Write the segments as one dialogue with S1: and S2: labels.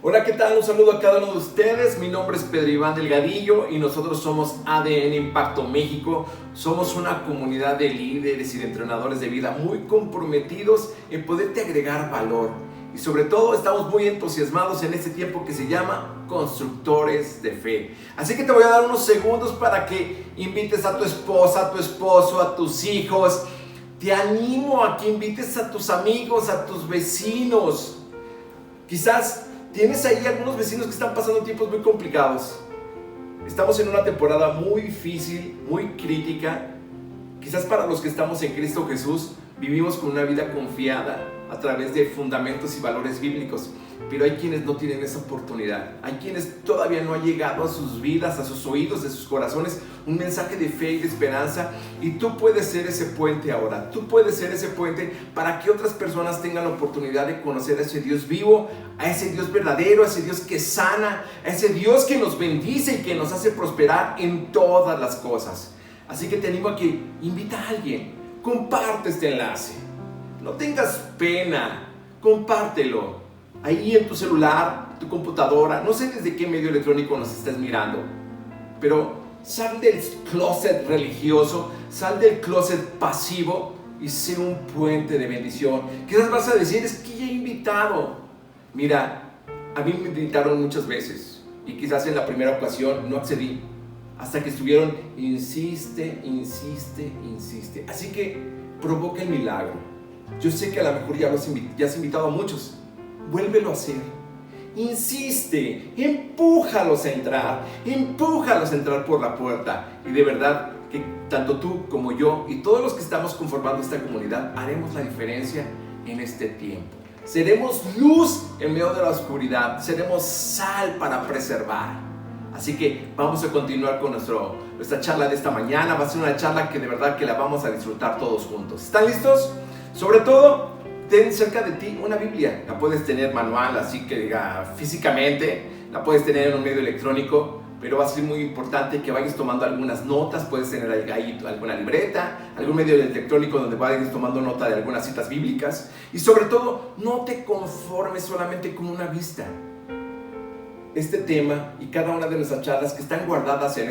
S1: Hola, ¿qué tal? Un saludo a cada uno de ustedes. Mi nombre es Pedro Iván Delgadillo y nosotros somos ADN Impacto México. Somos una comunidad de líderes y de entrenadores de vida muy comprometidos en poderte agregar valor. Y sobre todo estamos muy entusiasmados en este tiempo que se llama Constructores de Fe. Así que te voy a dar unos segundos para que invites a tu esposa, a tu esposo, a tus hijos. Te animo a que invites a tus amigos, a tus vecinos. Quizás tienes ahí algunos vecinos que están pasando tiempos muy complicados. Estamos en una temporada muy difícil, muy crítica. Quizás para los que estamos en Cristo Jesús vivimos con una vida confiada a través de fundamentos y valores bíblicos. Pero hay quienes no tienen esa oportunidad. Hay quienes todavía no ha llegado a sus vidas, a sus oídos, a sus corazones, un mensaje de fe y de esperanza. Y tú puedes ser ese puente ahora. Tú puedes ser ese puente para que otras personas tengan la oportunidad de conocer a ese Dios vivo, a ese Dios verdadero, a ese Dios que sana, a ese Dios que nos bendice y que nos hace prosperar en todas las cosas. Así que te animo a que invita a alguien, comparte este enlace. No tengas pena, compártelo. Ahí en tu celular, tu computadora, no sé desde qué medio electrónico nos estés mirando, pero sal del closet religioso, sal del closet pasivo y sé un puente de bendición. Quizás vas a decir, es que ya he invitado. Mira, a mí me invitaron muchas veces y quizás en la primera ocasión no accedí, hasta que estuvieron, insiste. Así que provoca el milagro. Yo sé que a lo mejor ya has invitado a muchos. Vuélvelo a hacer. Insiste, empújalos a entrar por la puerta. Y de verdad que tanto tú como yo y todos los que estamos conformando esta comunidad haremos la diferencia en este tiempo. Seremos luz en medio de la oscuridad, seremos sal para preservar. Así que vamos a continuar con nuestra charla de esta mañana. Va a ser una charla que de verdad que la vamos a disfrutar todos juntos. ¿Están listos? Sobre todo, ten cerca de ti una Biblia. La puedes tener manual, así que diga físicamente, la puedes tener en un medio electrónico, pero va a ser muy importante que vayas tomando algunas notas. Puedes tener ahí alguna libreta, algún medio electrónico donde vayas tomando nota de algunas citas bíblicas. Y sobre todo, no te conformes solamente con una vista. Este tema y cada una de nuestras charlas que están guardadas en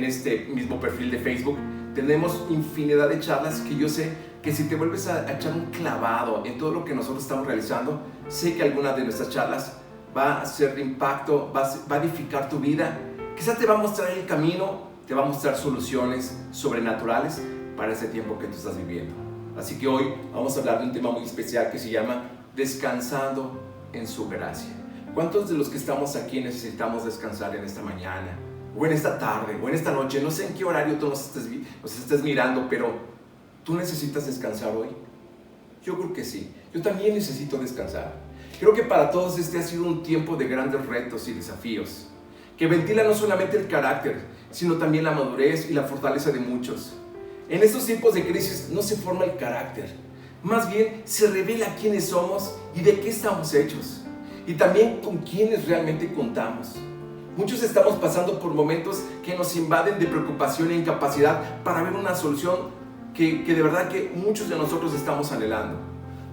S1: este mismo perfil de Facebook, tenemos infinidad de charlas que yo sé que si te vuelves a echar un clavado en todo lo que nosotros estamos realizando, sé que alguna de nuestras charlas va a ser de impacto, va a edificar tu vida. Quizás te va a mostrar el camino, te va a mostrar soluciones sobrenaturales para ese tiempo que tú estás viviendo. Así que hoy vamos a hablar de un tema muy especial que se llama Descansando en su gracia. ¿Cuántos de los que estamos aquí necesitamos descansar en esta mañana, o en esta tarde, o en esta noche? No sé en qué horario tú nos estés mirando, pero ¿tú necesitas descansar hoy? Yo creo que sí. Yo también necesito descansar. Creo que para todos este ha sido un tiempo de grandes retos y desafíos, que ventila no solamente el carácter, sino también la madurez y la fortaleza de muchos. En estos tiempos de crisis no se forma el carácter, más bien se revela quiénes somos y de qué estamos hechos. Y también con quiénes realmente contamos. Muchos estamos pasando por momentos que nos invaden de preocupación e incapacidad para ver una solución que de verdad que muchos de nosotros estamos anhelando.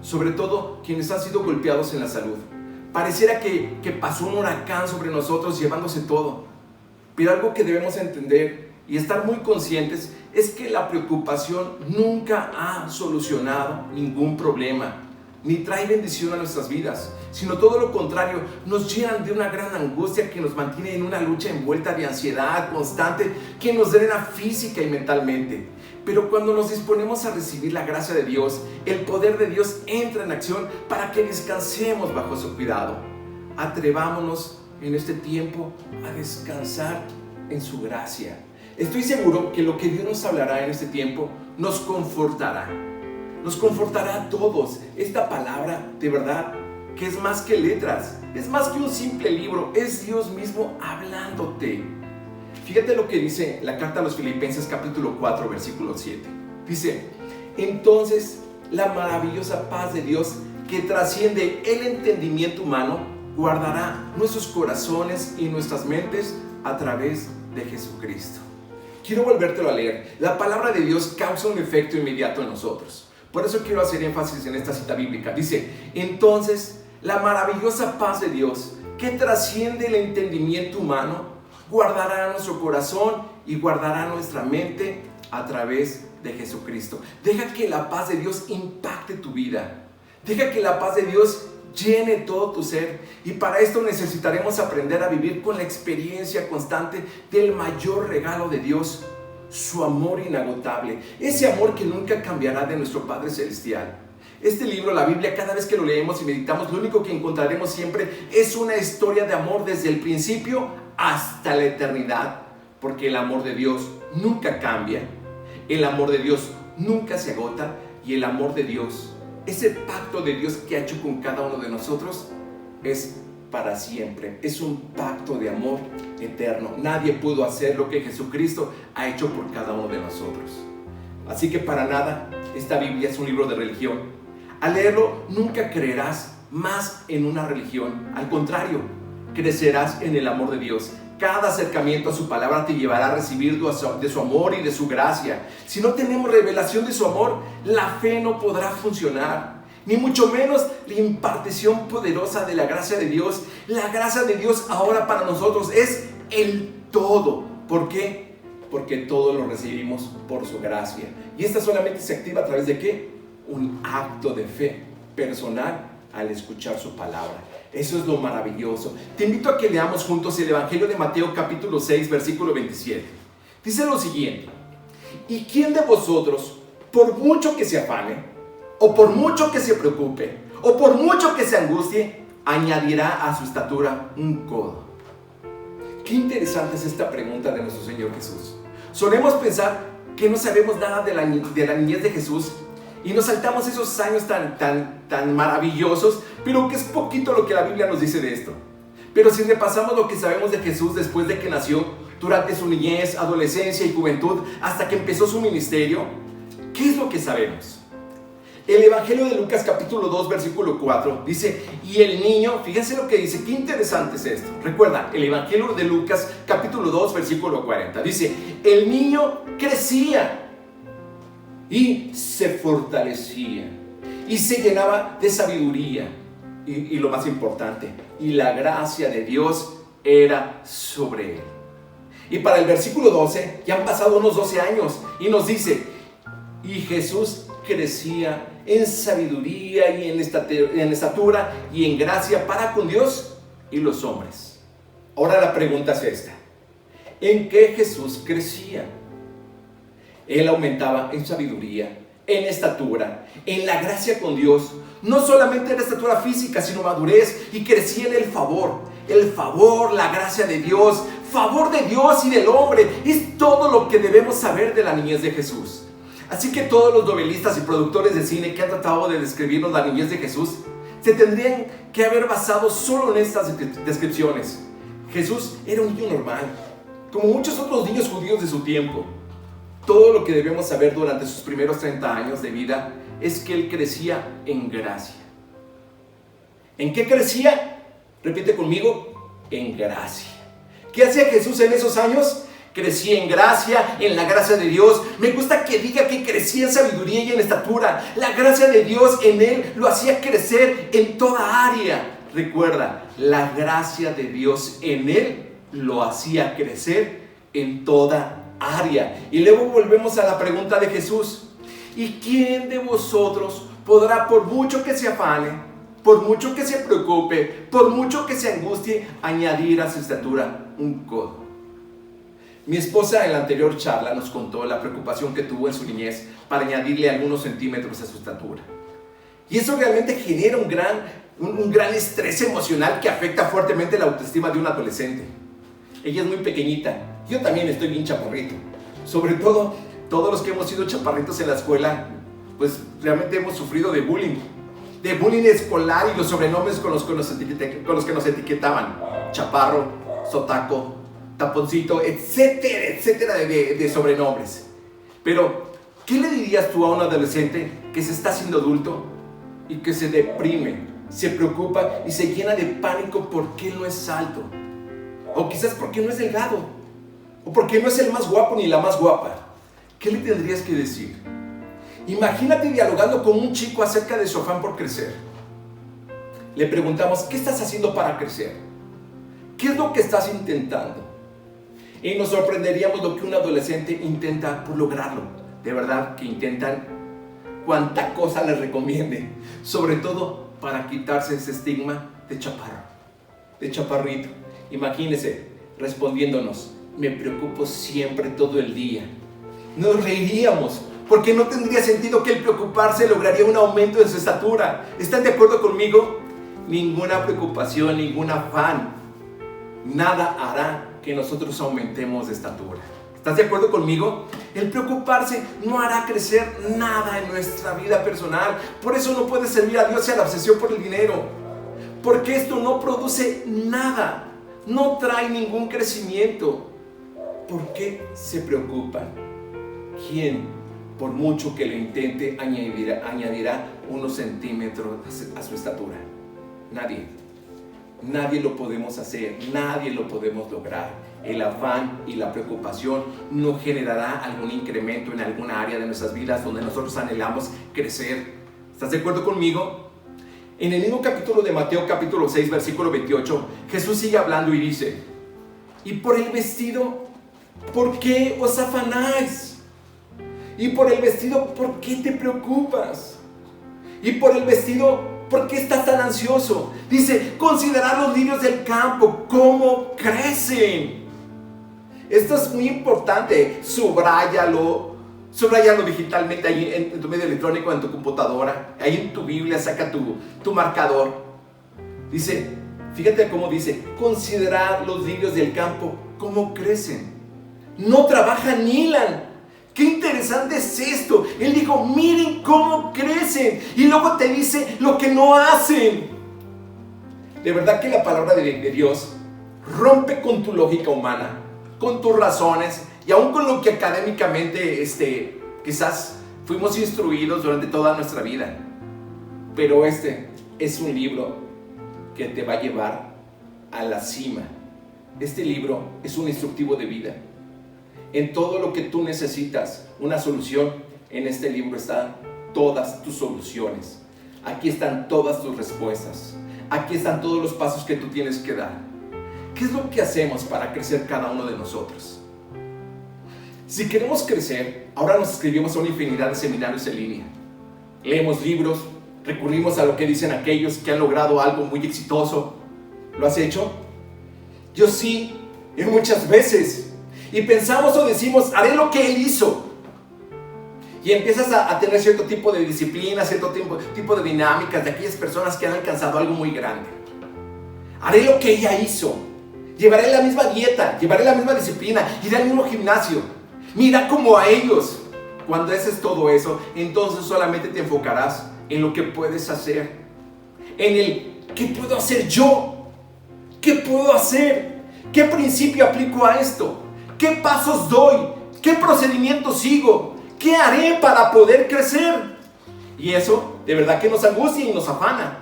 S1: Sobre todo quienes han sido golpeados en la salud. Pareciera que pasó un huracán sobre nosotros llevándose todo. Pero algo que debemos entender y estar muy conscientes es que la preocupación nunca ha solucionado ningún problema, ni trae bendición a nuestras vidas, sino todo lo contrario, nos llenan de una gran angustia que nos mantiene en una lucha envuelta de ansiedad constante que nos drena física y mentalmente. Pero cuando nos disponemos a recibir la gracia de Dios, el poder de Dios entra en acción para que descansemos bajo su cuidado. Atrevámonos en este tiempo a descansar en su gracia. Estoy seguro que lo que Dios nos hablará en este tiempo nos confortará. Nos confortará a todos. Esta palabra, de verdad, que es más que letras, es más que un simple libro, es Dios mismo hablándote. Fíjate lo que dice la carta a los Filipenses capítulo 4, versículo 7. Dice, entonces la maravillosa paz de Dios que trasciende el entendimiento humano, guardará nuestros corazones y nuestras mentes a través de Jesucristo. Quiero volvértelo a leer. La palabra de Dios causa un efecto inmediato en nosotros. Por eso quiero hacer énfasis en esta cita bíblica. Dice, entonces la maravillosa paz de Dios que trasciende el entendimiento humano, guardará nuestro corazón y guardará nuestra mente a través de Jesucristo. Deja que la paz de Dios impacte tu vida. Deja que la paz de Dios llene todo tu ser. Y para esto necesitaremos aprender a vivir con la experiencia constante del mayor regalo de Dios, su amor inagotable. Ese amor que nunca cambiará de nuestro Padre Celestial. Este libro, la Biblia, cada vez que lo leemos y meditamos, lo único que encontraremos siempre es una historia de amor desde el principio hasta la eternidad. Porque el amor de Dios nunca cambia, el amor de Dios nunca se agota y el amor de Dios, ese pacto de Dios que ha hecho con cada uno de nosotros, es para siempre. Es un pacto de amor eterno. Nadie pudo hacer lo que Jesucristo ha hecho por cada uno de nosotros. Así que para nada, esta Biblia es un libro de religión. Al leerlo, nunca creerás más en una religión. Al contrario, crecerás en el amor de Dios. Cada acercamiento a su palabra te llevará a recibir de su amor y de su gracia. Si no tenemos revelación de su amor, la fe no podrá funcionar, ni mucho menos la impartición poderosa de la gracia de Dios. La gracia de Dios ahora para nosotros es el todo. ¿Por qué? Porque todo lo recibimos por su gracia. Y esta solamente se activa a través de ¿qué? Un acto de fe personal al escuchar su palabra. Eso es lo maravilloso. Te invito a que leamos juntos el Evangelio de Mateo capítulo 6, versículo 27. Dice lo siguiente: ¿y quién de vosotros, por mucho que se afane, o por mucho que se preocupe, o por mucho que se angustie, añadirá a su estatura un codo? Qué interesante es esta pregunta de nuestro Señor Jesús. Solemos pensar que no sabemos nada de la niñez de Jesús y nos saltamos esos años tan maravillosos, pero que es poquito lo que la Biblia nos dice de esto. Pero si repasamos lo que sabemos de Jesús después de que nació, durante su niñez, adolescencia y juventud, hasta que empezó su ministerio, ¿qué es lo que sabemos? El Evangelio de Lucas capítulo 2 versículo 4 dice: y el niño, fíjense lo que dice, qué interesante es esto. Recuerda, el Evangelio de Lucas capítulo 2 versículo 40 dice: el niño crecía y se fortalecía y se llenaba de sabiduría, y lo más importante, y la gracia de Dios era sobre él. Y para el versículo 12, ya han pasado unos 12 años, y nos dice: y Jesús crecía en sabiduría y en estatura y en gracia para con Dios y los hombres. Ahora la pregunta es esta: ¿en qué Jesús crecía? Él aumentaba en sabiduría, en estatura, en la gracia con Dios. No solamente en estatura física, sino madurez, y crecía en el favor, la gracia de Dios, favor de Dios y del hombre. Es todo lo que debemos saber de la niñez de Jesús. Así que todos los novelistas y productores de cine que han tratado de describirnos la niñez de Jesús se tendrían que haber basado solo en estas descripciones. Jesús era un niño normal, como muchos otros niños judíos de su tiempo. Todo lo que debemos saber durante sus primeros 30 años de vida es que él crecía en gracia. ¿En qué crecía? Repite conmigo: en gracia. ¿Qué hacía Jesús en esos años? Crecía en gracia, en la gracia de Dios. Me gusta que diga que crecía en sabiduría y en estatura. La gracia de Dios en él lo hacía crecer en toda área. Recuerda, la gracia de Dios en él lo hacía crecer en toda área. Y luego volvemos a la pregunta de Jesús: ¿y quién de vosotros podrá, por mucho que se afane, por mucho que se preocupe, por mucho que se angustie, añadir a su estatura un codo? Mi esposa en la anterior charla nos contó la preocupación que tuvo en su niñez para añadirle algunos centímetros a su estatura. Y eso realmente genera un gran estrés emocional que afecta fuertemente la autoestima de un adolescente. Ella es muy pequeñita. Yo también estoy bien chaparrito. Sobre todo, todos los que hemos sido chaparritos en la escuela, pues realmente hemos sufrido de bullying escolar y los sobrenombres con los que nos etiquetaban: chaparro, sotaco, taponcito, etcétera, etcétera de sobrenombres. Pero, ¿qué le dirías tú a un adolescente que se está haciendo adulto y que se deprime, se preocupa y se llena de pánico porque no es alto? O quizás porque no es delgado, o porque no es el más guapo ni la más guapa. ¿Qué le tendrías que decir? Imagínate dialogando con un chico acerca de su afán por crecer. Le preguntamos: ¿qué estás haciendo para crecer? ¿Qué es lo que estás intentando? Y nos sorprenderíamos lo que un adolescente intenta por lograrlo. De verdad que intentan cuanta cosa les recomiende, sobre todo para quitarse ese estigma de chaparro, de chaparrito. Imagínense respondiéndonos: me preocupo siempre todo el día. Nos reiríamos, porque no tendría sentido que el preocuparse lograría un aumento en su estatura. ¿Están de acuerdo conmigo? Ninguna preocupación, ningún afán, nada hará que nosotros aumentemos de estatura. ¿Estás de acuerdo conmigo? El preocuparse no hará crecer nada en nuestra vida personal. Por eso no puede servir a Dios y a la obsesión por el dinero. Porque esto no produce nada. No trae ningún crecimiento. ¿Por qué se preocupan? ¿Quién, por mucho que lo intente, añadirá unos centímetros a su estatura? Nadie. Nadie lo podemos hacer, nadie lo podemos lograr. El afán y la preocupación no generará algún incremento en alguna área de nuestras vidas donde nosotros anhelamos crecer. ¿Estás de acuerdo conmigo? En el mismo capítulo de Mateo, capítulo 6, versículo 28, Jesús sigue hablando y dice: y por el vestido, ¿por qué os afanáis? Y por el vestido, ¿por qué te preocupas? Y por el vestido, ¿por qué estás tan ansioso? Dice: considerad los lirios del campo, cómo crecen. Esto es muy importante. Subráyalo digitalmente ahí en tu medio electrónico, en tu computadora, ahí en tu Biblia, saca tu marcador. Dice, fíjate cómo dice: considerad los lirios del campo, cómo crecen. No trabajan ni hilan. ¡Qué interesante es esto! Él dijo: miren cómo crecen. Y luego te dice lo que no hacen. De verdad que la palabra de Dios rompe con tu lógica humana, con tus razones y aún con lo que académicamente quizás fuimos instruidos durante toda nuestra vida. Pero este es un libro que te va a llevar a la cima. Este libro es un instructivo de vida. En todo lo que tú necesitas una solución, en este libro están todas tus soluciones. Aquí están todas tus respuestas. Aquí están todos los pasos que tú tienes que dar. ¿Qué es lo que hacemos para crecer cada uno de nosotros? Si queremos crecer, ahora nos inscribimos a una infinidad de seminarios en línea. Leemos libros, recurrimos a lo que dicen aquellos que han logrado algo muy exitoso. ¿Lo has hecho? Yo sí, y muchas veces. Y pensamos o decimos: haré lo que él hizo. Y empiezas a tener cierto tipo de disciplina, cierto tipo de dinámicas de aquellas personas que han alcanzado algo muy grande. Haré lo que ella hizo. Llevaré la misma dieta, llevaré la misma disciplina, iré al mismo gimnasio. Mira como a ellos. Cuando haces todo eso, entonces solamente te enfocarás en lo que puedes hacer. En el ¿qué puedo hacer yo? ¿Qué puedo hacer? ¿Qué principio aplico a esto? ¿Qué pasos doy? ¿Qué procedimiento sigo? ¿Qué haré para poder crecer? Y eso de verdad que nos angustia y nos afana.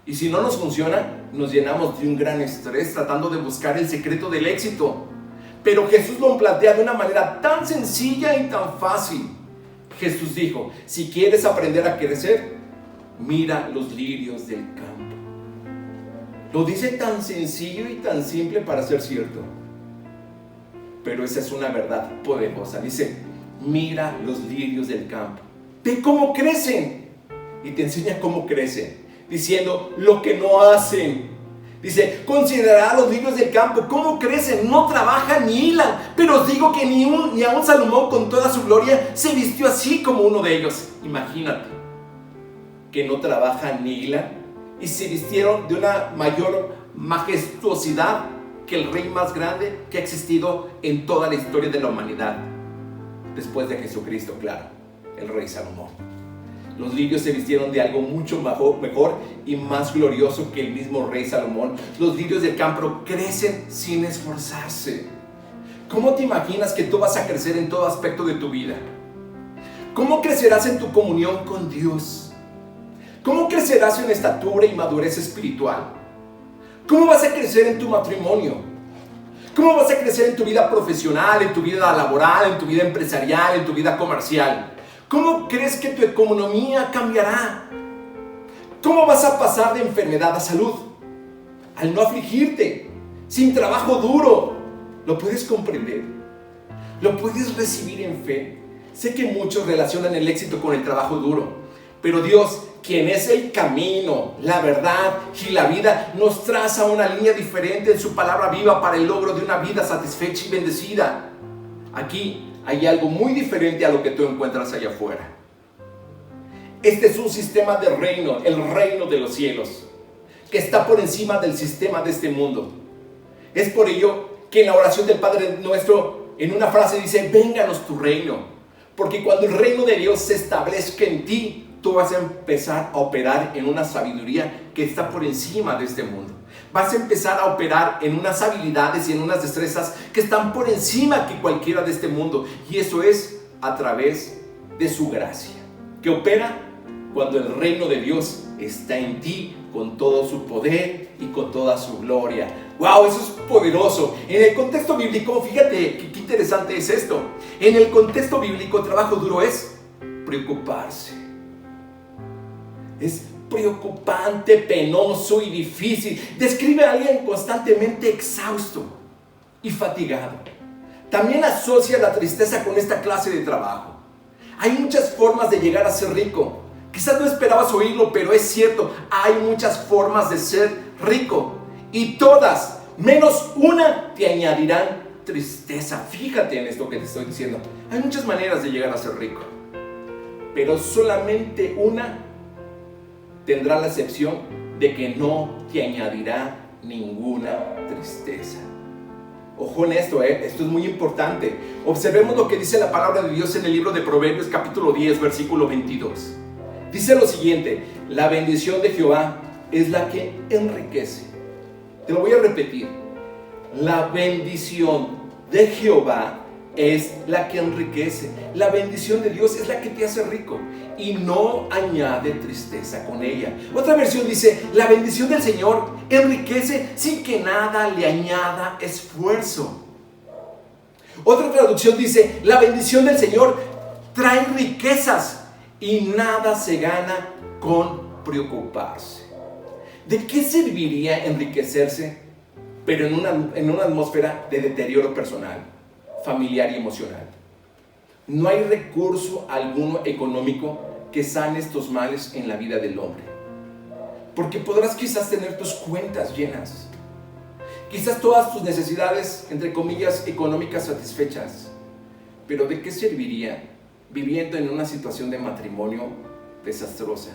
S1: Y si no nos funciona, nos llenamos de un gran estrés tratando de buscar el secreto del éxito. Pero Jesús lo plantea de una manera tan sencilla y tan fácil. Jesús dijo: si quieres aprender a crecer, mira los lirios del campo. Lo dice tan sencillo y tan simple para ser cierto. Pero esa es una verdad poderosa. Dice: mira los lirios del campo. Ve cómo crecen. Y te enseña cómo crecen, diciendo lo que no hacen. Dice: considerad los lirios del campo, cómo crecen, no trabajan ni hilan. Pero os digo que ni aun Salomón con toda su gloria se vistió así como uno de ellos. Imagínate, que no trabajan ni hilan y se vistieron de una mayor majestuosidad que el rey más grande que ha existido en toda la historia de la humanidad, después de Jesucristo, claro, el rey Salomón. Los lirios se vistieron de algo mucho mejor y más glorioso que el mismo rey Salomón. Los lirios del campo crecen sin esforzarse. ¿Cómo te imaginas que tú vas a crecer en todo aspecto de tu vida? ¿Cómo crecerás en tu comunión con Dios? ¿Cómo crecerás en estatura y madurez espiritual? ¿Cómo vas a crecer en tu matrimonio? ¿Cómo vas a crecer en tu vida profesional, en tu vida laboral, en tu vida empresarial, en tu vida comercial? ¿Cómo crees que tu economía cambiará? ¿Cómo vas a pasar de enfermedad a salud? Al no afligirte. sin trabajo duro. ¿Lo puedes comprender? ¿Lo puedes recibir en fe? Sé que muchos relacionan el éxito con el trabajo duro, pero Dios, quien es el camino, la verdad y la vida, nos traza una línea diferente en su palabra viva para el logro de una vida satisfecha y bendecida. Aquí hay algo muy diferente a lo que tú encuentras allá afuera. Este es un sistema de reino, el reino de los cielos, que está por encima del sistema de este mundo. Es por ello que en la oración del Padre Nuestro, en una frase dice: vénganos tu reino. Porque cuando el reino de Dios se establezca en ti, tú vas a empezar a operar en una sabiduría que está por encima de este mundo. Vas a empezar a operar en unas habilidades y en unas destrezas que están por encima que cualquiera de este mundo. Y eso es a través de su gracia, que opera cuando el reino de Dios está en ti con todo su poder y con toda su gloria. ¡Wow! Eso es poderoso. En el contexto bíblico, fíjate qué interesante es esto. En el contexto bíblico, trabajo duro es preocuparse. Es preocupante, penoso y difícil. Describe a alguien constantemente exhausto y fatigado. También asocia la tristeza con esta clase de trabajo. Hay muchas formas de llegar a ser rico. Quizás no esperabas oírlo, pero es cierto. Hay muchas formas de ser rico. Y todas, menos una, te añadirán tristeza. Fíjate en esto que te estoy diciendo. Hay muchas maneras de llegar a ser rico, pero solamente una tendrá la excepción de que no te añadirá ninguna tristeza. Ojo en esto, esto es muy importante. Observemos lo que dice la palabra de Dios en el libro de Proverbios capítulo 10, versículo 22. Dice lo siguiente: la bendición de Jehová es la que enriquece. Te lo voy a repetir. La bendición de Jehová es la que enriquece. La bendición de Dios es la que te hace rico y no añade tristeza con ella. Otra versión dice: la bendición del Señor enriquece sin que nada le añada esfuerzo. Otra traducción dice: la bendición del Señor trae riquezas y nada se gana con preocuparse. ¿De qué serviría enriquecerse, pero en una atmósfera de deterioro personal, familiar y emocional? No hay recurso alguno económico que sane estos males en la vida del hombre. Porque podrás quizás tener tus cuentas llenas, quizás todas tus necesidades, entre comillas, económicas satisfechas. Pero ¿de qué serviría viviendo en una situación de matrimonio desastrosa,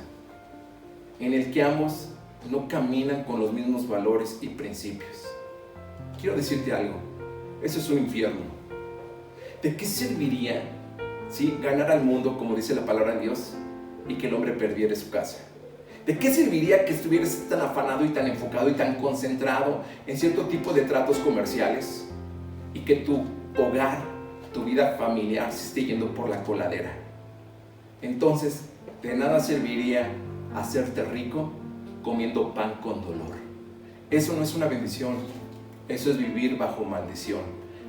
S1: en el que ambos no caminan con los mismos valores y principios? Quiero decirte algo, eso es un infierno. ¿De qué serviría ganar al mundo, como dice la palabra de Dios, y que el hombre perdiera su casa? ¿De qué serviría que estuvieras tan afanado y tan enfocado y tan concentrado en cierto tipo de tratos comerciales y que tu hogar, tu vida familiar se esté yendo por la coladera? Entonces, de nada serviría hacerte rico comiendo pan con dolor. Eso no es una bendición, eso es vivir bajo maldición.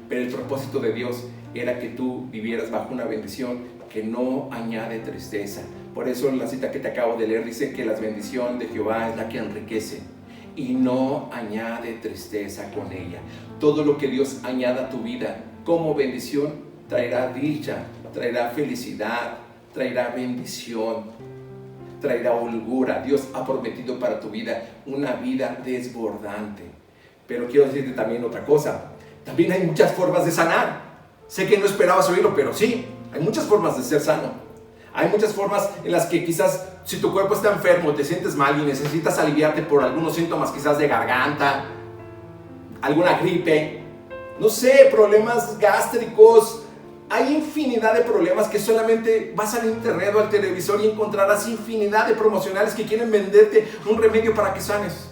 S1: Pero el propósito de Dios era que tú vivieras bajo una bendición que no añade tristeza. Por eso la cita que te acabo de leer dice que la bendición de Jehová es la que enriquece y no añade tristeza con ella. Todo lo que Dios añada a tu vida como bendición traerá dicha, traerá felicidad, traerá bendición, traerá holgura. Dios ha prometido para tu vida una vida desbordante. Pero quiero decirte también otra cosa. También hay muchas formas de sanar. Sé que no esperabas oírlo, pero sí, hay muchas formas de ser sano. Hay muchas formas en las que quizás si tu cuerpo está enfermo, te sientes mal y necesitas aliviarte por algunos síntomas quizás de garganta, alguna gripe, no sé, problemas gástricos. Hay infinidad de problemas que solamente vas al internet o al televisor y encontrarás infinidad de promocionales que quieren venderte un remedio para que sanes.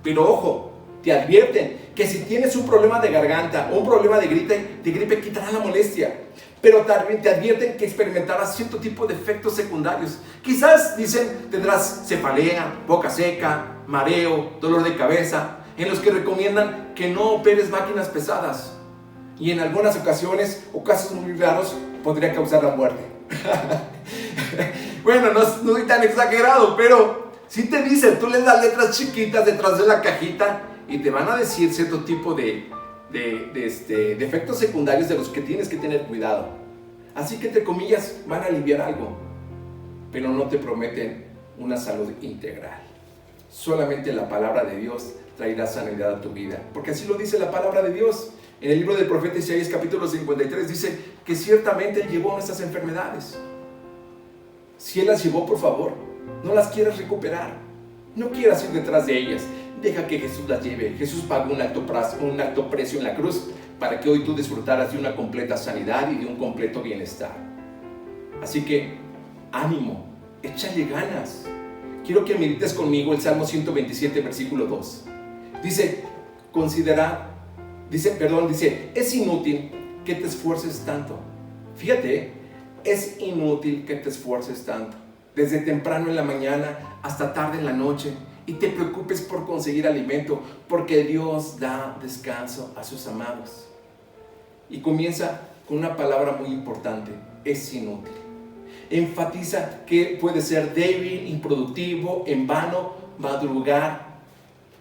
S1: Pero ojo, te advierten que si tienes un problema de garganta o un problema de gripe quitarán la molestia. Pero también te advierten que experimentarás cierto tipo de efectos secundarios. Quizás dicen tendrás cefalea, boca seca, mareo, dolor de cabeza, en los que recomiendan que no operes máquinas pesadas. Y en algunas ocasiones, o casos muy raros, podría causar la muerte. Bueno, no soy tan exagerado, pero Si te dicen, tú les das letras chiquitas detrás de la cajita y te van a decir cierto tipo de efectos secundarios de los que tienes que tener cuidado. Así que, entre comillas, van a aliviar algo, pero no te prometen una salud integral. Solamente la palabra de Dios traerá sanidad a tu vida, porque así lo dice la palabra de Dios. En el libro del profeta Isaías capítulo 53 dice que ciertamente Él llevó nuestras enfermedades. Si Él las llevó, por favor, no las quieras recuperar, no quieras ir detrás de ellas. Deja que Jesús las lleve. Jesús pagó un alto precio en la cruz para que hoy tú disfrutaras de una completa sanidad y de un completo bienestar. Así que, ánimo, échale ganas. Quiero que medites conmigo el Salmo 127, versículo 2. Dice, es inútil que te esfuerces tanto. Fíjate, es inútil que te esfuerces tanto. Desde temprano en la mañana hasta tarde en la noche. Y te preocupes por conseguir alimento, porque Dios da descanso a sus amados. Y comienza con una palabra muy importante, es inútil. Enfatiza que puede ser débil, improductivo, en vano, madrugar,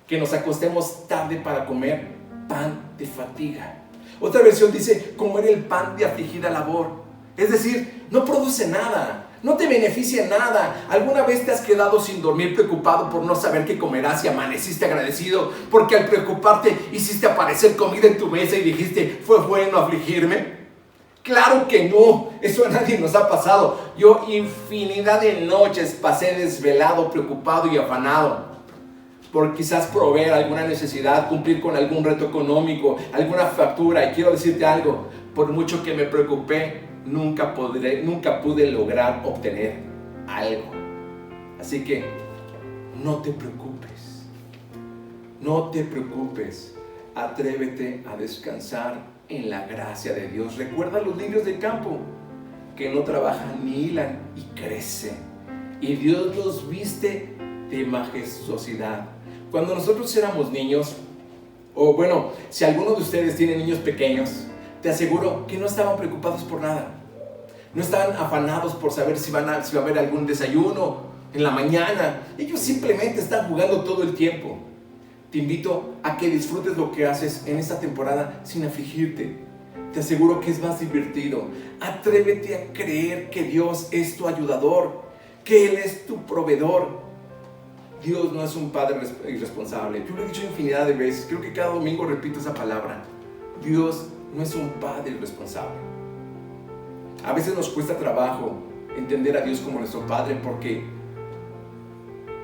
S1: que nos acostemos tarde para comer pan de fatiga. Otra versión dice, comer el pan de afligida labor. Es decir, no produce nada. No te beneficia nada. ¿Alguna vez te has quedado sin dormir preocupado por no saber qué comerás y amaneciste agradecido porque al preocuparte hiciste aparecer comida en tu mesa y dijiste, ¿fue bueno afligirme? Claro que no, eso a nadie nos ha pasado. Yo infinidad de noches pasé desvelado, preocupado y afanado por quizás proveer alguna necesidad, cumplir con algún reto económico, alguna factura. Y quiero decirte algo, por mucho que me preocupé, nunca pude lograr obtener algo. Así que no te preocupes, atrévete a descansar en la gracia de Dios. Recuerda los lirios del campo, que no trabajan ni hilan y crecen, y Dios los viste de majestuosidad. Cuando nosotros éramos niños, o bueno, si alguno de ustedes tiene niños pequeños, te aseguro que no estaban preocupados por nada. No estaban afanados por saber si va a haber algún desayuno en la mañana. Ellos simplemente están jugando todo el tiempo. Te invito a que disfrutes lo que haces en esta temporada sin afligirte. Te aseguro que es más divertido. Atrévete a creer que Dios es tu ayudador, que Él es tu proveedor. Dios no es un padre irresponsable. Yo lo he dicho infinidad de veces. Creo que cada domingo repito esa palabra. Dios no es un padre irresponsable. A veces nos cuesta trabajo entender a Dios como nuestro Padre porque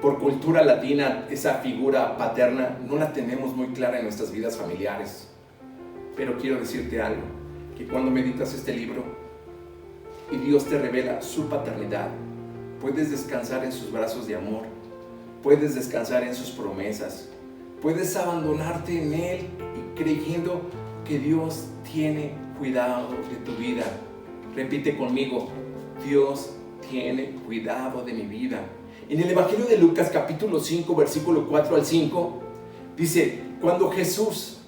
S1: por cultura latina esa figura paterna no la tenemos muy clara en nuestras vidas familiares. Pero quiero decirte algo, que cuando meditas este libro y Dios te revela su paternidad, puedes descansar en sus brazos de amor, puedes descansar en sus promesas, puedes abandonarte en Él y creyendo que Dios tiene cuidado de tu vida. Repite conmigo, Dios tiene cuidado de mi vida. En el Evangelio de Lucas capítulo 5, versículo 4 al 5, dice, cuando Jesús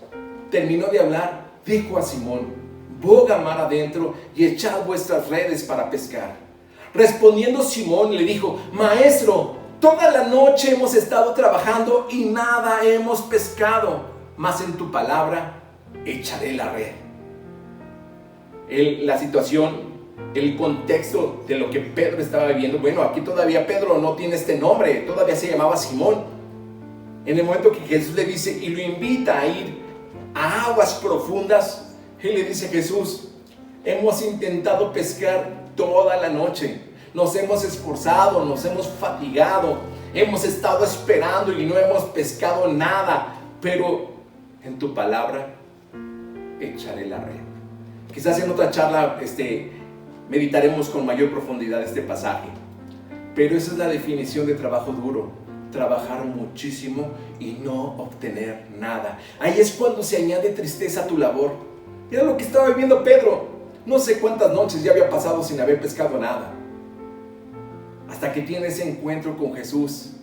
S1: terminó de hablar, dijo a Simón, boga mar adentro y echad vuestras redes para pescar. Respondiendo Simón le dijo, Maestro, toda la noche hemos estado trabajando y nada hemos pescado, mas en tu palabra echaré la red. La situación, el contexto de lo que Pedro estaba viviendo, bueno, aquí todavía Pedro no tiene este nombre, todavía se llamaba Simón. En el momento que Jesús le dice y lo invita a ir a aguas profundas, él le dice, Jesús, hemos intentado pescar toda la noche, nos hemos esforzado, nos hemos fatigado, hemos estado esperando y no hemos pescado nada, pero en tu palabra echaré la red. Quizás en otra charla meditaremos con mayor profundidad este pasaje, pero esa es la definición de trabajo duro, trabajar muchísimo y no obtener nada. Ahí es cuando se añade tristeza a tu labor. Era lo que estaba viviendo Pedro. No sé cuántas noches ya había pasado sin haber pescado nada, hasta que tiene ese encuentro con Jesús,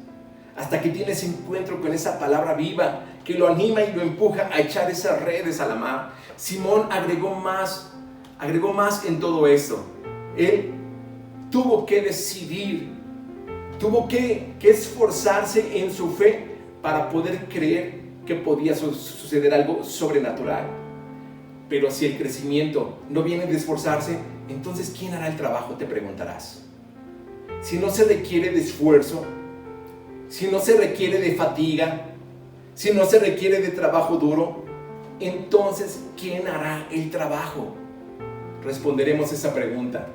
S1: hasta que tiene ese encuentro con esa palabra viva que lo anima y lo empuja a echar esas redes a la mar. Simón agregó más en todo esto. Él tuvo que decidir tuvo que esforzarse en su fe para poder creer que podía suceder algo sobrenatural. Pero si el crecimiento no viene de esforzarse, entonces ¿quién hará el trabajo?, te preguntarás. Si no se requiere de esfuerzo, si no se requiere de fatiga, si no se requiere de trabajo duro, entonces ¿quién hará el trabajo? Responderemos esa pregunta.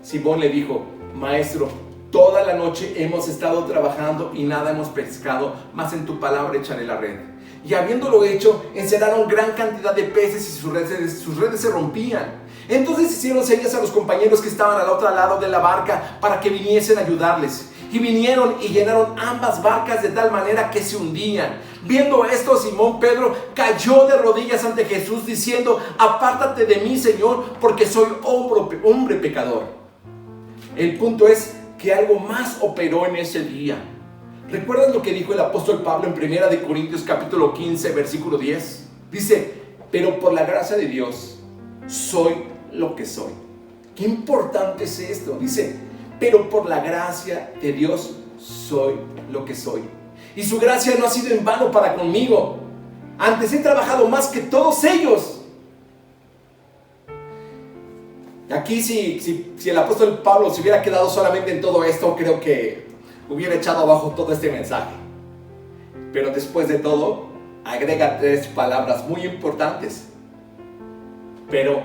S1: Simón le dijo: Maestro, toda la noche hemos estado trabajando y nada hemos pescado, mas en tu palabra echaré la red. Y habiéndolo hecho, encerraron gran cantidad de peces y sus redes se rompían. Entonces hicieron señas a los compañeros que estaban al otro lado de la barca para que viniesen a ayudarles. Y vinieron y llenaron ambas barcas de tal manera que se hundían. Viendo esto, Simón Pedro cayó de rodillas ante Jesús diciendo: Apártate de mí, Señor, porque soy hombre pecador. El punto es que algo más operó en ese día. ¿Recuerdas lo que dijo el apóstol Pablo en 1 Corintios capítulo 15, versículo 10? Dice: pero por la gracia de Dios soy lo que soy. Qué importante es esto. Dice: pero por la gracia de Dios soy lo que soy. Y su gracia no ha sido en vano para conmigo. Antes he trabajado más que todos ellos. Aquí si el apóstol Pablo se hubiera quedado solamente en todo esto, creo que hubiera echado abajo todo este mensaje. Pero después de todo, agrega 3 palabras muy importantes. Pero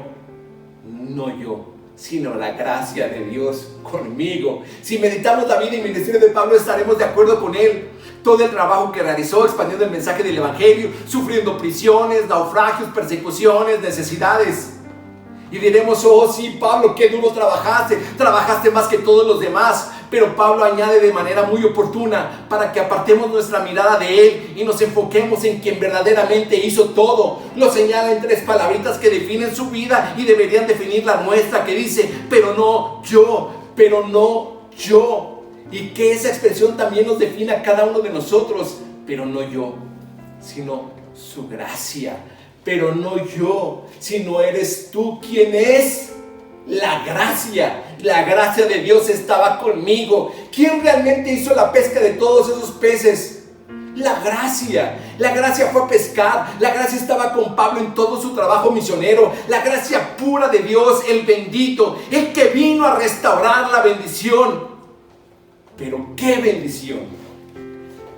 S1: no yo, sino la gracia de Dios conmigo. Si meditamos la vida y ministerio de Pablo, estaremos de acuerdo con él. Todo el trabajo que realizó expandiendo el mensaje del evangelio, sufriendo prisiones, naufragios, persecuciones, necesidades. Y diremos: oh sí, Pablo, qué duro trabajaste más que todos los demás. Pero Pablo añade de manera muy oportuna para que apartemos nuestra mirada de él y nos enfoquemos en quien verdaderamente hizo todo. Lo señala en 3 palabritas que definen su vida y deberían definir la nuestra, que dice: pero no yo, pero no yo. Y que esa expresión también nos define a cada uno de nosotros. Pero no yo, sino su gracia. Pero no yo, sino eres tú quien es. La gracia de Dios estaba conmigo. ¿Quién realmente hizo la pesca de todos esos peces? La gracia fue a pescar. La gracia estaba con Pablo en todo su trabajo misionero. La gracia pura de Dios, el bendito, el que vino a restaurar la bendición. Pero ¿qué bendición?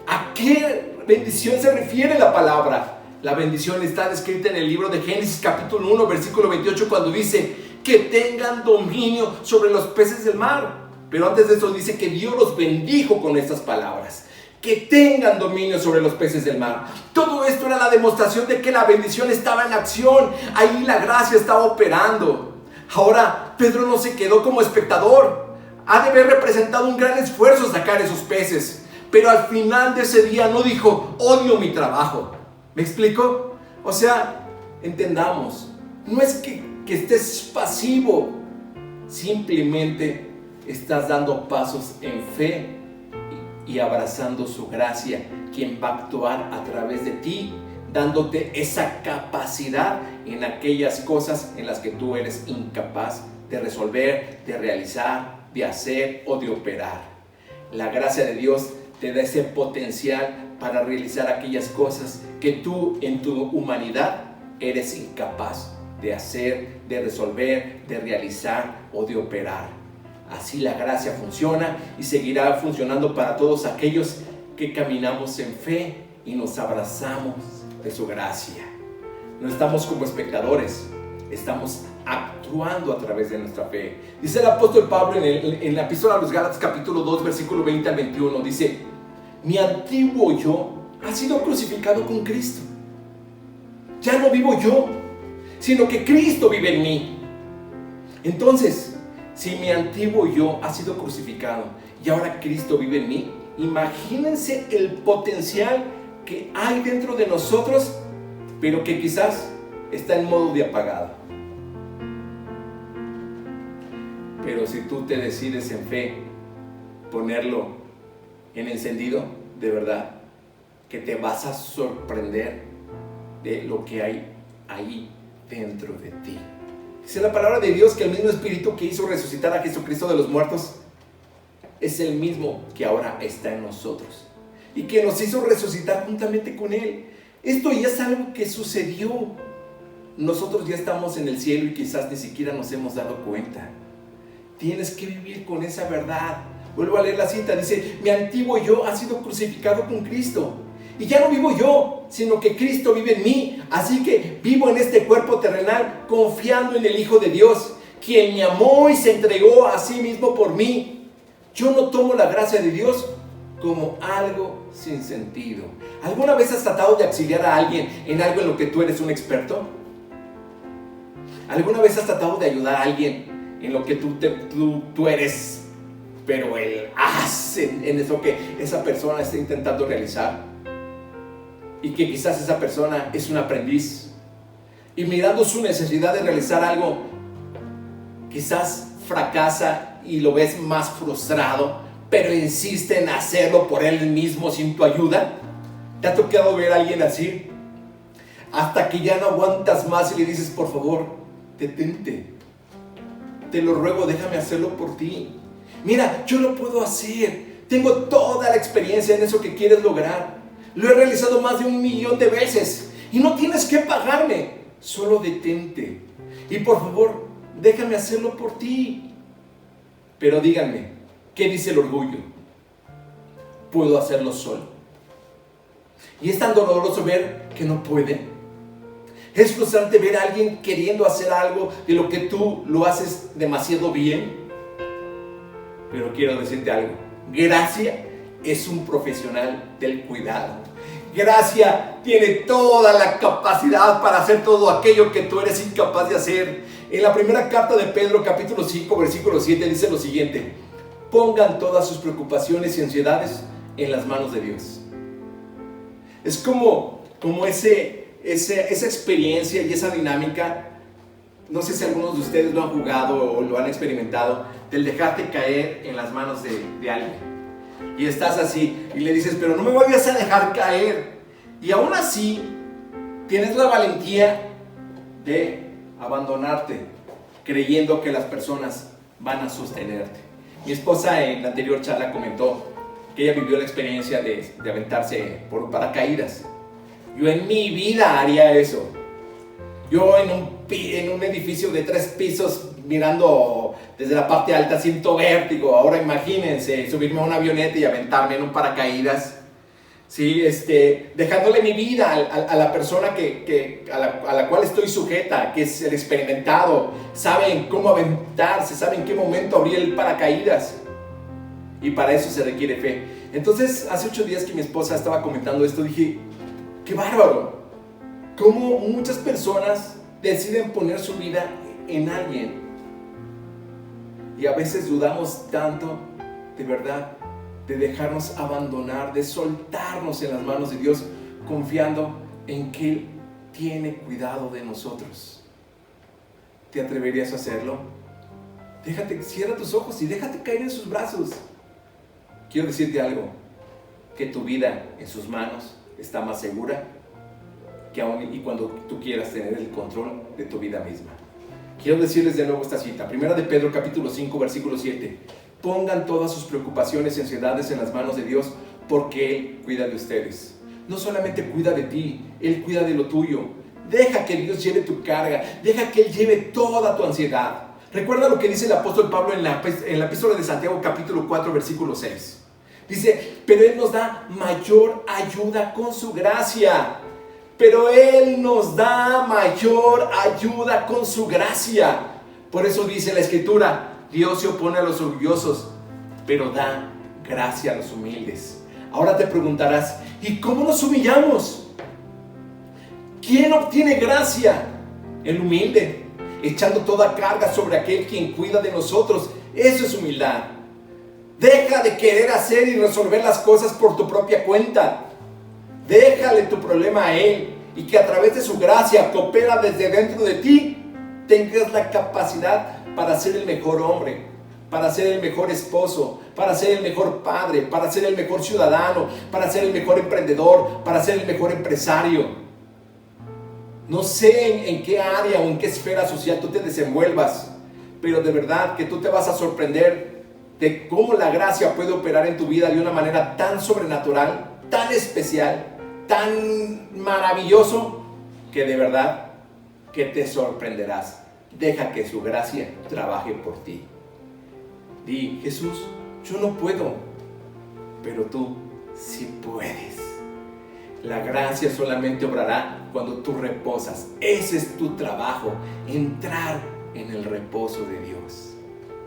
S1: ¿A qué bendición se refiere la palabra? La bendición está descrita en el libro de Génesis capítulo 1, versículo 28, cuando dice: que tengan dominio sobre los peces del mar. Pero antes de eso dice que Dios los bendijo con estas palabras: que tengan dominio sobre los peces del mar. Todo esto era la demostración de que la bendición estaba en acción. Ahí la gracia estaba operando. Ahora Pedro no se quedó como espectador. Ha de haber representado un gran esfuerzo sacar esos peces. Pero al final de ese día no dijo: odio mi trabajo. ¿Me explico? O sea, entendamos, no es que estés pasivo, simplemente estás dando pasos en fe y abrazando su gracia, quien va a actuar a través de ti, dándote esa capacidad en aquellas cosas en las que tú eres incapaz de resolver, de realizar, de hacer o de operar. La gracia de Dios te da ese potencial para realizar aquellas cosas que tú en tu humanidad eres incapaz de hacer, de resolver, de realizar o de operar. Así la gracia funciona y seguirá funcionando para todos aquellos que caminamos en fe y nos abrazamos de su gracia. No estamos como espectadores, estamos actuando a través de nuestra fe. Dice el apóstol Pablo en la epístola a los Gálatas capítulo 2 versículo 20 al 21, dice: mi antiguo yo ha sido crucificado con Cristo. Ya no vivo yo, sino que Cristo vive en mí. Entonces, si mi antiguo yo ha sido crucificado y ahora Cristo vive en mí, imagínense el potencial que hay dentro de nosotros, pero que quizás está en modo de apagado. Pero si tú te decides en fe ponerlo en encendido, de verdad que te vas a sorprender de lo que hay ahí dentro de ti. Dice la palabra de Dios que el mismo Espíritu que hizo resucitar a Jesucristo de los muertos es el mismo que ahora está en nosotros y que nos hizo resucitar juntamente con Él. Esto ya es algo que sucedió. Nosotros ya estamos en el cielo y quizás ni siquiera nos hemos dado cuenta. Tienes que vivir con esa verdad. Vuelvo a leer la cita, dice: mi antiguo yo ha sido crucificado con Cristo. Y ya no vivo yo, sino que Cristo vive en mí. Así que vivo en este cuerpo terrenal confiando en el Hijo de Dios, quien me amó y se entregó a sí mismo por mí. Yo no tomo la gracia de Dios como algo sin sentido. ¿Alguna vez has tratado de auxiliar a alguien en algo en lo que tú eres un experto? ¿Alguna vez has tratado de ayudar a alguien en lo que tú eres, pero el as en eso que esa persona está intentando realizar? Y que quizás esa persona es un aprendiz y mirando su necesidad de realizar algo, quizás fracasa y lo ves más frustrado, pero insiste en hacerlo por él mismo sin tu ayuda. ¿Te ha tocado ver a alguien así? Hasta que ya no aguantas más y le dices: por favor, detente, te lo ruego, déjame hacerlo por ti. Mira, yo lo puedo hacer, tengo toda la experiencia en eso que quieres lograr. Lo he realizado más de 1,000,000 de veces y no tienes que pagarme. Solo detente y por favor, déjame hacerlo por ti. Pero díganme, ¿qué dice el orgullo? Puedo hacerlo solo. Y es tan doloroso ver que no puede. Es frustrante ver a alguien queriendo hacer algo de lo que tú lo haces demasiado bien. Pero quiero decirte algo: Gracia es un profesional del cuidado. Gracia tiene toda la capacidad para hacer todo aquello que tú eres incapaz de hacer. En la primera carta de Pedro, capítulo 5, versículo 7, dice lo siguiente: pongan todas sus preocupaciones y ansiedades en las manos de Dios. Es como esa experiencia y esa dinámica. No sé si algunos de ustedes lo han jugado o lo han experimentado, del dejarte caer en las manos de alguien. Y estás así y le dices: pero no me vayas a dejar caer. Y aún así tienes la valentía de abandonarte, creyendo que las personas van a sostenerte. Mi esposa en la anterior charla comentó que ella vivió la experiencia de aventarse por paracaídas. Yo en mi vida haría eso. Yo en un edificio de 3 pisos, mirando desde la parte alta, siento vértigo. Ahora imagínense subirme a una avioneta y aventarme en un paracaídas, ¿sí? Dejándole mi vida a la persona a la cual estoy sujeta, que es el experimentado. Saben cómo aventarse, saben en qué momento abrir el paracaídas. Y para eso se requiere fe. Entonces, hace 8 días que mi esposa estaba comentando esto, dije: ¡qué bárbaro! Cómo muchas personas deciden poner su vida en alguien. Y a veces dudamos tanto, de verdad, de dejarnos abandonar, de soltarnos en las manos de Dios, confiando en que Él tiene cuidado de nosotros. ¿Te atreverías a hacerlo? Cierra tus ojos y déjate caer en sus brazos. Quiero decirte algo: que tu vida en sus manos está más segura que aún y cuando tú quieras tener el control de tu vida misma. Quiero decirles de nuevo esta cita, primera de Pedro capítulo 5 versículo 7. Pongan todas sus preocupaciones y ansiedades en las manos de Dios, porque Él cuida de ustedes. No solamente cuida de ti, Él cuida de lo tuyo. Deja que Dios lleve tu carga, deja que Él lleve toda tu ansiedad. Recuerda lo que dice el apóstol Pablo en la epístola de Santiago capítulo 4 versículo 6. Dice: pero Él nos da mayor ayuda con su gracia. Pero Él nos da mayor ayuda con su gracia. Por eso dice la Escritura: Dios se opone a los orgullosos, pero da gracia a los humildes. Ahora te preguntarás: ¿y cómo nos humillamos? ¿Quién obtiene gracia? El humilde, echando toda carga sobre aquel quien cuida de nosotros. Eso es humildad. Deja de querer hacer y resolver las cosas por tu propia cuenta. Déjale tu problema a Él, y que a través de su gracia, que opera desde dentro de ti, tengas la capacidad para ser el mejor hombre, para ser el mejor esposo, para ser el mejor padre, para ser el mejor ciudadano, para ser el mejor emprendedor, para ser el mejor empresario. No sé en qué área o en qué esfera social tú te desenvuelvas, pero de verdad que tú te vas a sorprender de cómo la gracia puede operar en tu vida de una manera tan sobrenatural, tan especial, tan maravilloso, que de verdad que te sorprenderás. Deja que su gracia trabaje por ti. Di: Jesús, yo no puedo, pero tú sí puedes. La gracia solamente obrará cuando tú reposas. Ese es tu trabajo, entrar en el reposo de Dios.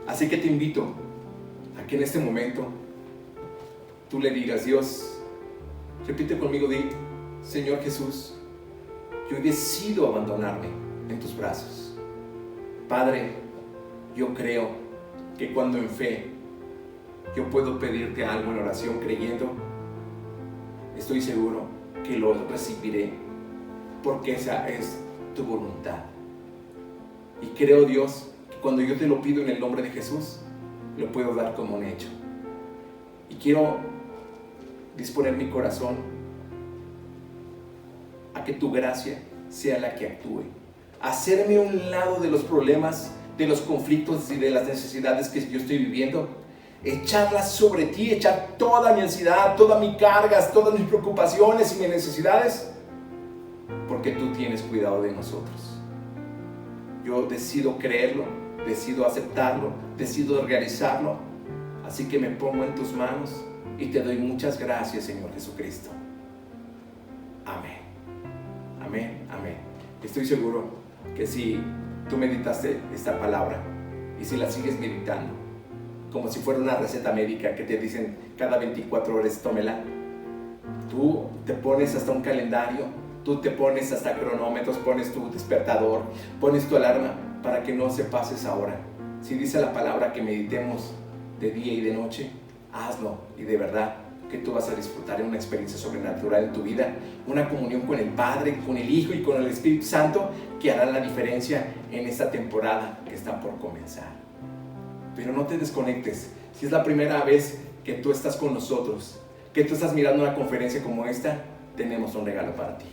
S1: Así que te invito a que en este momento tú le digas: Dios, repite conmigo, di: Señor Jesús, yo decido abandonarme en tus brazos. Padre, yo creo que cuando en fe yo puedo pedirte algo en oración creyendo, estoy seguro que lo recibiré, porque esa es tu voluntad. Y creo, Dios, que cuando yo te lo pido en el nombre de Jesús, lo puedo dar como un hecho. Y quiero disponer mi corazón a que tu gracia sea la que actúe. Hacerme a un lado de los problemas, de los conflictos y de las necesidades que yo estoy viviendo. Echarlas sobre ti, echar toda mi ansiedad, todas mis cargas, todas mis preocupaciones y mis necesidades, porque tú tienes cuidado de nosotros. Yo decido creerlo, decido aceptarlo, decido realizarlo. Así que me pongo en tus manos y te doy muchas gracias, Señor Jesucristo. Amén. Amén, amén. Estoy seguro que si tú meditaste esta palabra y si la sigues meditando, como si fuera una receta médica que te dicen cada 24 horas tómela, tú te pones hasta un calendario, tú te pones hasta cronómetros, pones tu despertador, pones tu alarma para que no se pase esa hora. Si dice la palabra que meditemos de día y de noche, hazlo, y de verdad que tú vas a disfrutar de una experiencia sobrenatural en tu vida, una comunión con el Padre, con el Hijo y con el Espíritu Santo, que hará la diferencia en esta temporada que está por comenzar. Pero no te desconectes. Si es la primera vez que tú estás con nosotros, que tú estás mirando una conferencia como esta, tenemos un regalo para ti.